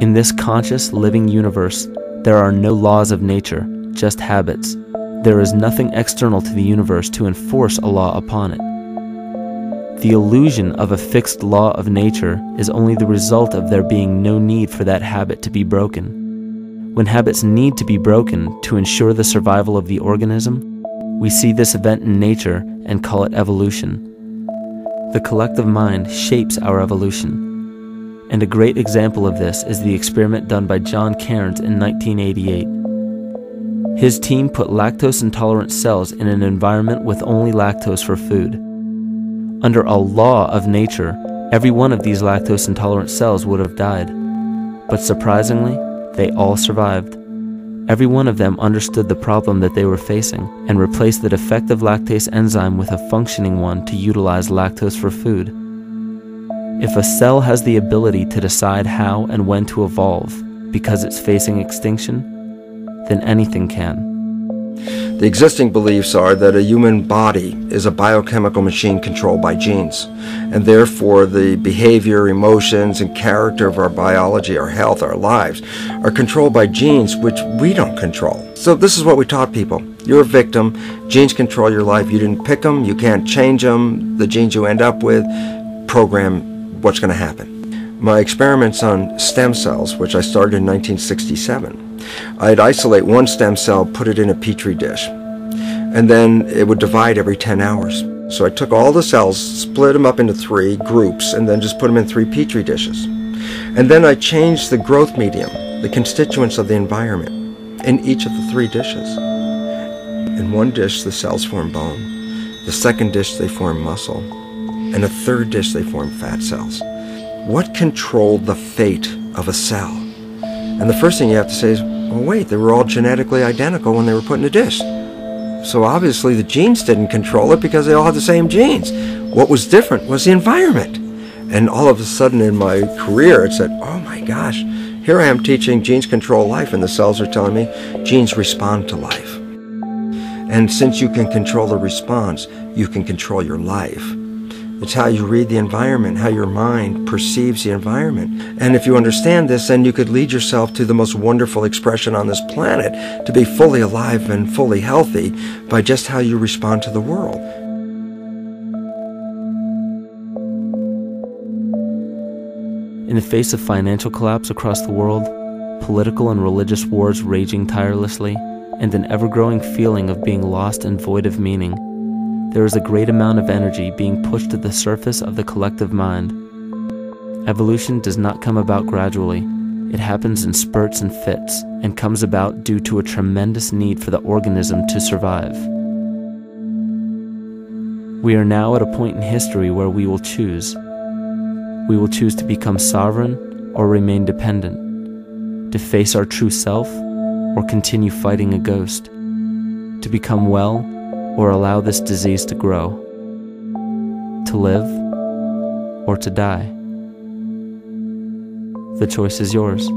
In this conscious, living universe, there are no laws of nature, just habits. There is nothing external to the universe to enforce a law upon it. The illusion of a fixed law of nature is only the result of there being no need for that habit to be broken. When habits need to be broken to ensure the survival of the organism, we see this event in nature and call it evolution. The collective mind shapes our evolution. And a great example of this is the experiment done by John Cairns in 1988. His team put lactose-intolerant cells in an environment with only lactose for food. Under a law of nature, every one of these lactose-intolerant cells would have died. But surprisingly, they all survived. Every one of them understood the problem that they were facing and replaced the defective lactase enzyme with a functioning one to utilize lactose for food. If a cell has the ability to decide how and when to evolve because it's facing extinction, then anything can. The existing beliefs are that a human body is a biochemical machine controlled by genes, and therefore the behavior, emotions, and character of our biology, our health, our lives, are controlled by genes which we don't control. So this is what we taught people. You're a victim. Genes control your life. You didn't pick them. You can't change them. The genes you end up with program what's going to happen. My experiments on stem cells, which I started in 1967, I'd isolate one stem cell, put it in a petri dish, and then it would divide every 10 hours. So I took all the cells, split them up into 3 groups, and then just put them in 3 petri dishes. And then I changed the growth medium, the constituents of the environment, in each of the 3 dishes. In one dish, the cells form bone. The second dish, they form muscle. And a third dish, they form fat cells. What controlled the fate of a cell? And the first thing you have to say is, well, wait, they were all genetically identical when they were put in a dish. So obviously the genes didn't control it because they all had the same genes. What was different was the environment. And all of a sudden in my career, it said, oh my gosh, here I am teaching genes control life, and the cells are telling me genes respond to life. And since you can control the response, you can control your life. It's how you read the environment, how your mind perceives the environment. And if you understand this, then you could lead yourself to the most wonderful expression on this planet, to be fully alive and fully healthy by just how you respond to the world. In the face of financial collapse across the world, political and religious wars raging tirelessly, and an ever-growing feeling of being lost and void of meaning, there is a great amount of energy being pushed to the surface of the collective mind. Evolution does not come about gradually. It happens in spurts and fits, and comes about due to a tremendous need for the organism to survive. We are now at a point in history where we will choose. We will choose to become sovereign or remain dependent, to face our true self or continue fighting a ghost, to become well or allow this disease to grow, to live or to die. The choice is yours.